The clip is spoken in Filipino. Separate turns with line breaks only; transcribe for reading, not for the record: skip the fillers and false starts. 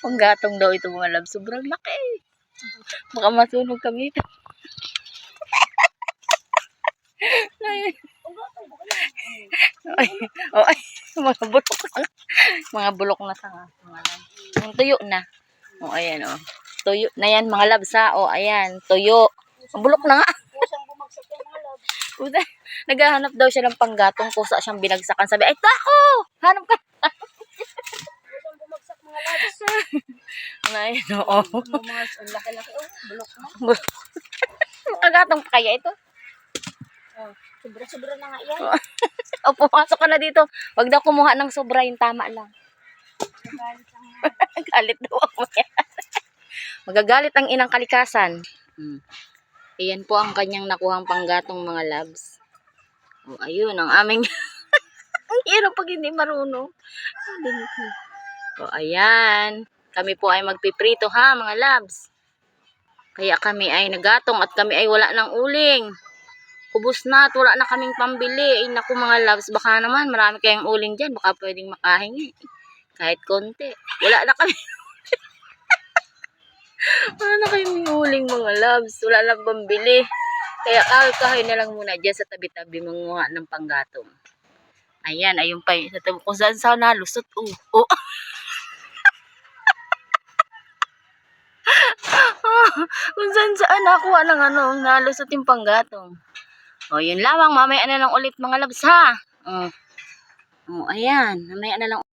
Panggatong daw ito mga love. Sobrang laki. Baka masunog kami ito. Ay, oh, ay, mga bulok na. Mga bulok na sanga. Yung tuyo na. O, oh, ayan, o. Oh. Tuyo na yan, mga labs, ha. O, oh, ayan, tuyo. Bulok na nga. Naghahanap daw siya ng panggatong, kusa siyang binagsakan. Sabi, ay, tako! Hanap ka. Bumagsak mga labs. Ayan, o. Ang laki-laki, o. Bulok na. Makagatong pa kaya ito? Oh, sobra-sobra na nga yan. O, pumasok ka na dito. Wag daw kumuha ng sobra, yung tama lang. Galit daw ako yan. Magagalit ang inang kalikasan. Ayan po ang kanyang nakuhang panggatong mga labs. O, ayun, ang aming... Ang hirap pag hindi marunong. O, ayan. Kami po ay magpiprito, ha, mga labs. Kaya kami ay nagatong at kami ay wala ng uling. Ubus na at wala na kaming pambili. Ay, naku mga loves, baka naman marami kayong uling dyan. Baka pwedeng makahingi. Kahit konti. Wala na kami. Wala na kayong uling mga loves. Wala na pambili. Kaya kahoy na lang muna dyan sa tabi-tabi manguha ng panggatong. Ayan, ayun pa yun. Kung saan saan nalusot. Oh. Kung saan nakuha ng nalusot yung panggatong. O, yun lamang. Mamaya na lang ulit mga labs, ha? O, ayan. Mamaya na lang